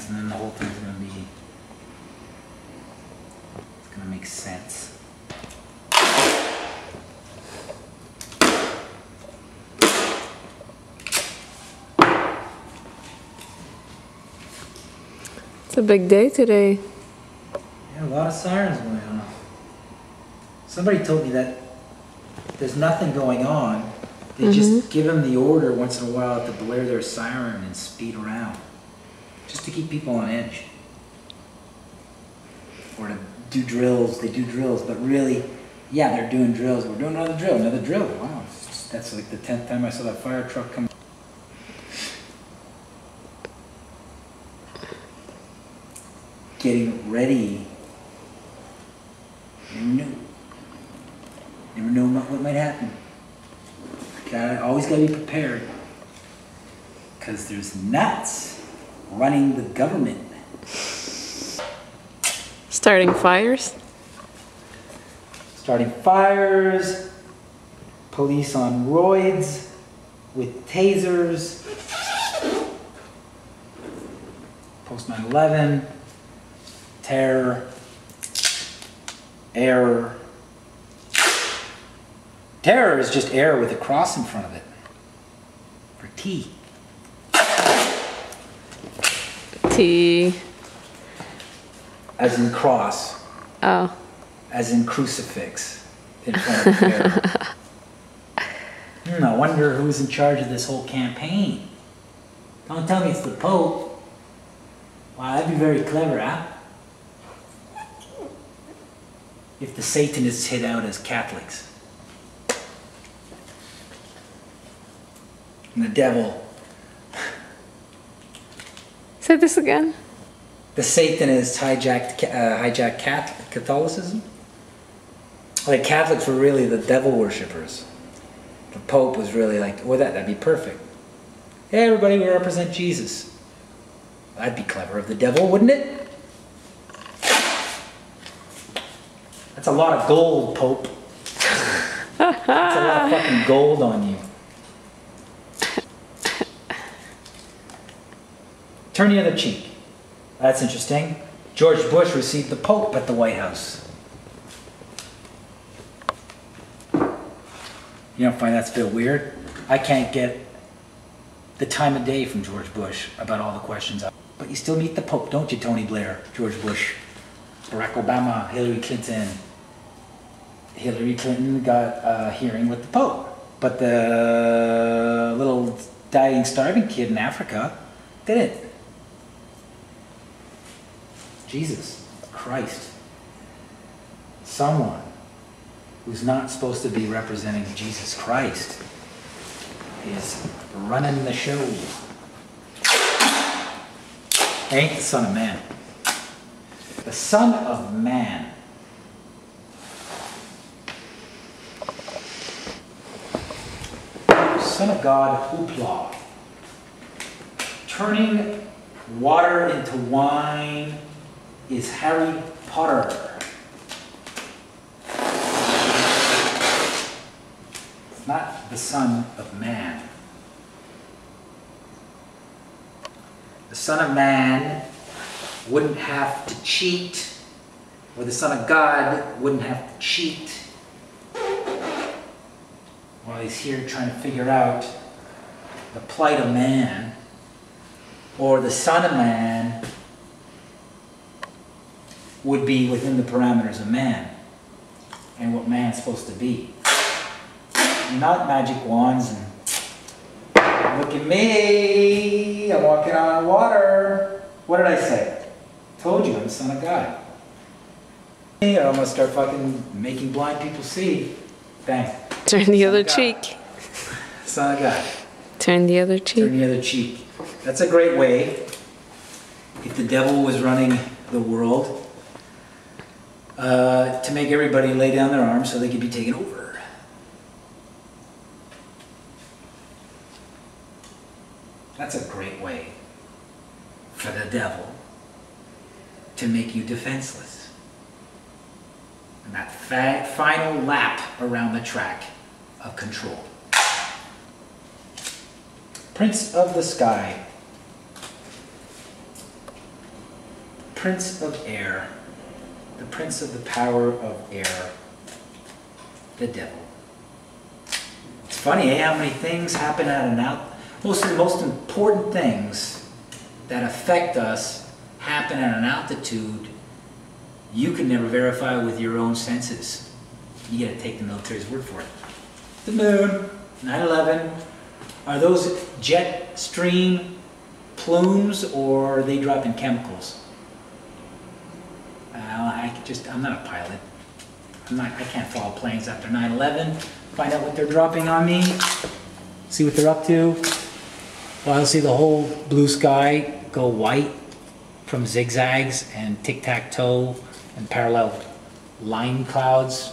and then the whole thing's gonna be, it's gonna make sense. It's a big day today. Yeah, a lot of sirens going on. Somebody told me that there's nothing going on. They just give them the order once in a while to blare their siren and speed around. Just to keep people on edge. Or to do drills. They do drills, but really, yeah, they're doing drills. We're doing another drill, another drill. Wow, that's like the 10th time I saw that fire truck come. Getting ready. Never know what might happen. Always gotta be prepared. Because there's nuts running the government. Starting fires? Starting fires. Police on roids with tasers. Post 9/11. Terror. Error. Terror is just air with a cross in front of it. For T. T. As in cross. Oh. As in crucifix. In front of terror. I wonder who's in charge of this whole campaign. Don't tell me it's the Pope. Wow, that'd be very clever, huh? If the Satanists hit out as Catholics. And the devil. Say this again. The Satanists hijacked Catholicism. Like Catholics were really the devil worshippers. The Pope was really like, well, that'd be perfect. Hey, everybody, we represent Jesus. That'd be clever of the devil, wouldn't it? That's a lot of gold, Pope. That's a lot of fucking gold on you. Turn the other cheek. That's interesting. George Bush received the Pope at the White House. You don't find that a bit weird? I can't get the time of day from George Bush about all the questions. But you still meet the Pope, don't you, Tony Blair, George Bush, Barack Obama, Hillary Clinton. Hillary Clinton got a hearing with the Pope. But the little dying, starving kid in Africa didn't. Jesus Christ. Someone who's not supposed to be representing Jesus Christ is running the show. Ain't the Son of Man. The Son of Man. Son of God, hoopla. Turning water into wine is Harry Potter. It's not the Son of Man. The Son of Man wouldn't have to cheat, or the Son of God wouldn't have to cheat while he's here trying to figure out the plight of man, or the Son of Man would be within the parameters of man and what man's supposed to be. Not magic wands and look at me, I'm walking on water. What did I say? Told you I'm the Son of God. I'm gonna start fucking making blind people see. Bang. Turn the other cheek. Son of God. Turn the other cheek. Turn the other cheek. That's a great way, if the devil was running the world, to make everybody lay down their arms so they could be taken over. That's a great way for the devil to make you defenseless. And that final lap around the track of control. Prince of the Sky. prince of air, the prince of the power of air, the devil. It's funny, how many things happen at an out. Most of the most important things that affect us happen at an altitude you can never verify with your own senses. You gotta take the military's word for it. The moon, 9/11, are those jet stream plumes or are they dropping chemicals? I'm not a pilot. I can't follow planes after 9/11. Find out what they're dropping on me. See what they're up to. Well, I'll see the whole blue sky go white from zigzags and tic-tac-toe and parallel line clouds.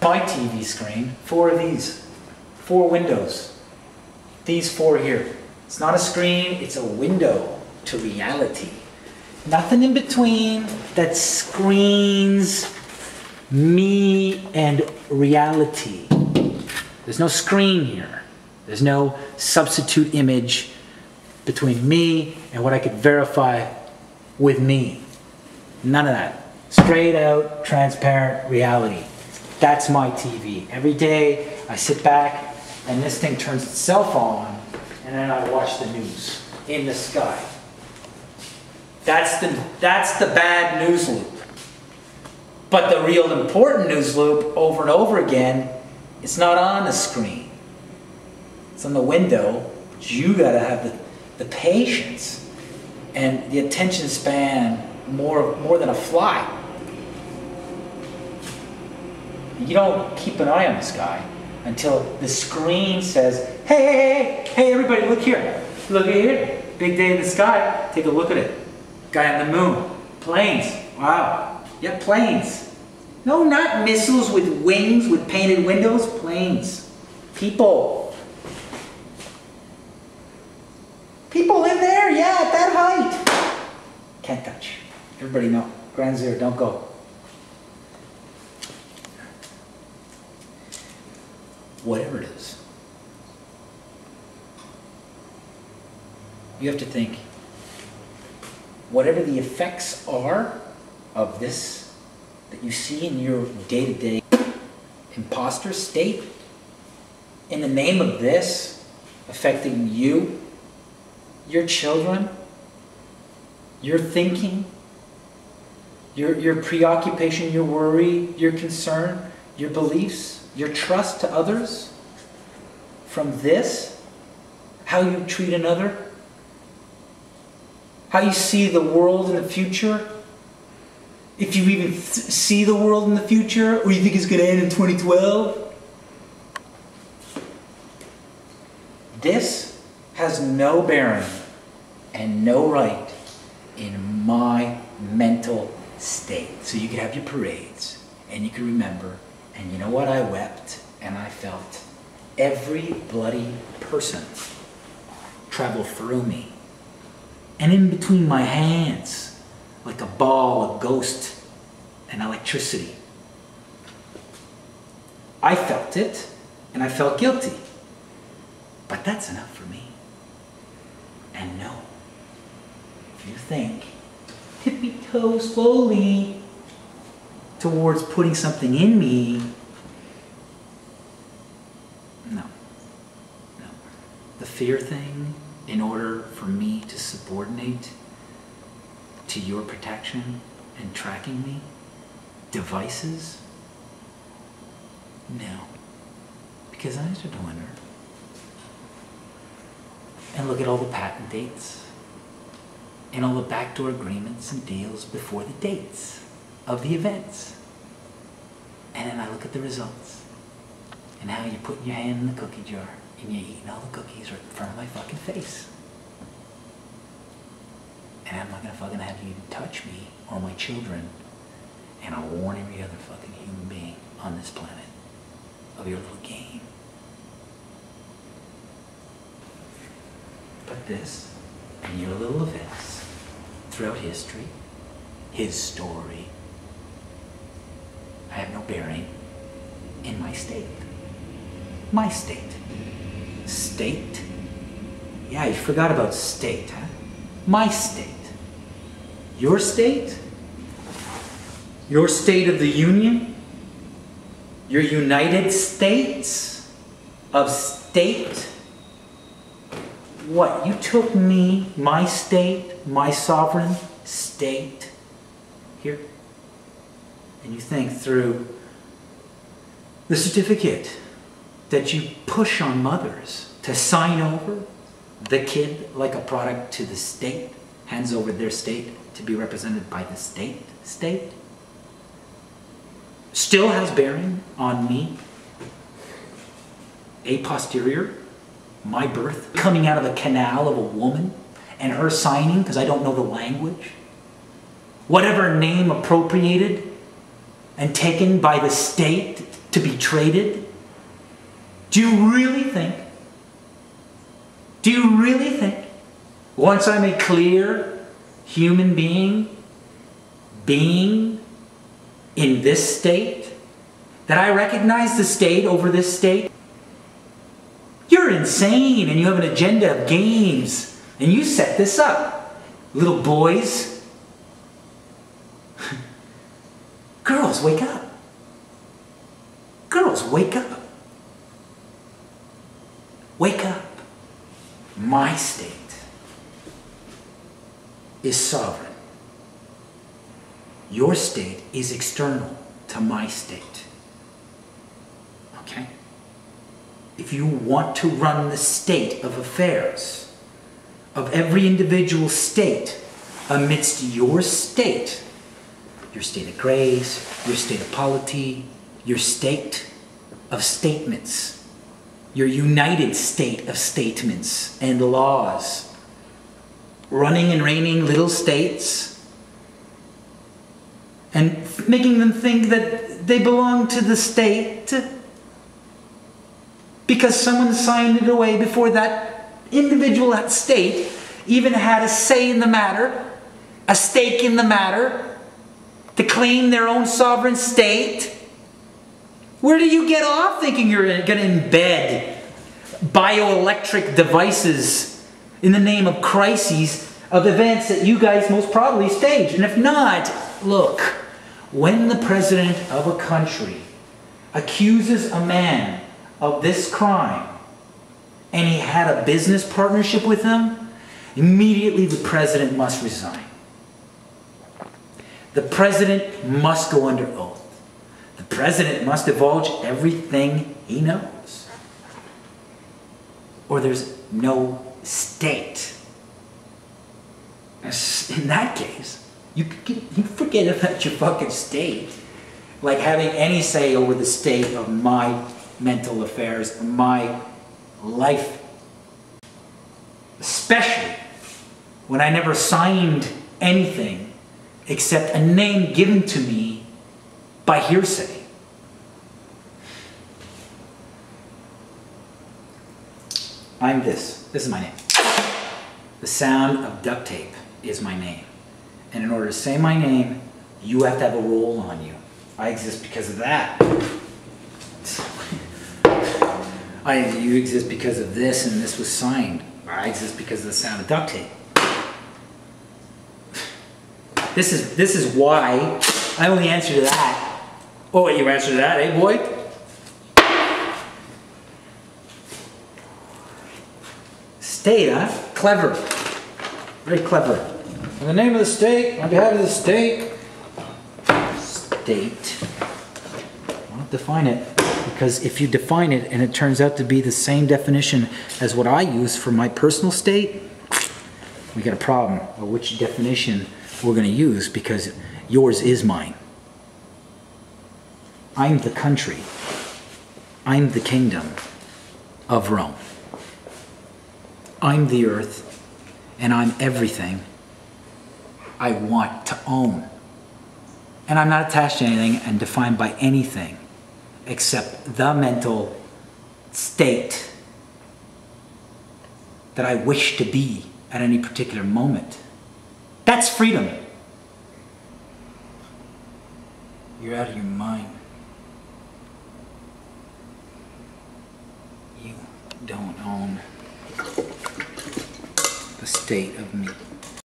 My TV screen, 4 of these, 4 windows. These 4 here. It's not a screen, it's a window to reality. Nothing in between that screens me and reality. There's no screen here. There's no substitute image between me and what I could verify with me. None of that. Straight out, transparent reality. That's my TV. Every day I sit back and this thing turns itself on and then I watch the news in the sky. That's the bad news loop. But the real important news loop over and over again, it's not on the screen. It's on the window. But you gotta have the patience and the attention span more than a fly. You don't keep an eye on this guy until the screen says, hey, everybody, look here. Look at here. Big day in the sky. Take a look at it. Guy on the moon. Planes. Wow. Yeah, planes. No, not missiles with wings, with painted windows. Planes. People. People in there, yeah, at that height. Can't touch. Everybody know. Ground zero, don't go. Whatever it is. You have to think, whatever the effects are of this that you see in your day-to-day imposter state, in the name of this affecting you, your children, your thinking, your preoccupation, your worry, your concern, your beliefs, your trust to others, from this, how you treat another, how you see the world in the future, if you even see the world in the future, or you think it's going to end in 2012. This has no bearing and no right in my mental state. So you could have your parades, and you could remember, and you know what, I wept, and I felt every bloody person travel through me. And in between my hands, like a ball of ghost and electricity. I felt it, and I felt guilty. But that's enough for me. And no, if you think, tippy-toe slowly towards putting something in me, no. The fear thing, in order for me to subordinate to your protection and tracking me, devices, no. Because I used to wonder. And look at all the patent dates and all the backdoor agreements and deals before the dates of the events. And then I look at the results and how you're putting your hand in the cookie jar and you're eating all the cookies right in front of my fucking face. And I'm not gonna fucking have you touch me or my children. And I'll warn every other fucking human being on this planet of your little game. But this, and your little events throughout history, his story, I have no bearing in my state. My state. State? Yeah, you forgot about state, huh? My state. Your state? Your state of the union? Your United States of state? What, you took me, my state, my sovereign state here, and you think through the certificate that you push on mothers to sign over the kid like a product to the state, hands over their state to be represented by the state, still has bearing on me, a posterior, my birth, coming out of the canal of a woman and her signing because I don't know the language, whatever name appropriated and taken by the state to be traded. Do you really think, once I'm a clear human being in this state, that I recognize the state over this state? You're insane and you have an agenda of games and you set this up. Little boys. Girls, wake up. Girls, wake up. Wake up. My state is sovereign. Your state is external to my state. Okay? If you want to run the state of affairs of every individual state amidst your state of grace, your state of polity, your state of statements, your united state of statements and laws, running and reigning little states, and making them think that they belong to the state because someone signed it away before that individual, that state, even had a say in the matter, a stake in the matter, to claim their own sovereign state. Where do you get off thinking you're going to embed bioelectric devices in the name of crises of events that you guys most probably staged? And if not, look, when the president of a country accuses a man of this crime and he had a business partnership with him, immediately the president must resign. The president must go under oath. The president must divulge everything he knows, or there's no state. In that case, you forget about your fucking state, like having any say over the state of my mental affairs, my life. Especially when I never signed anything except a name given to me by hearsay. I'm this. This is my name. The sound of duct tape is my name. And in order to say my name, you have to have a roll on you. I exist because of that. You exist because of this, and this was signed. I exist because of the sound of duct tape. This is why I only answer to that. Oh, you answer to that, eh, boy? State, huh? Clever. Very clever. In the name of the state, on behalf of the state. State. I won't define it. Because if you define it and it turns out to be the same definition as what I use for my personal state, we got a problem of which definition we're going to use, because yours is mine. I'm the country. I'm the kingdom of Rome. I'm the earth, and I'm everything I want to own. And I'm not attached to anything and defined by anything except the mental state that I wish to be at any particular moment. That's freedom. You're out of your mind. You don't own the state of me.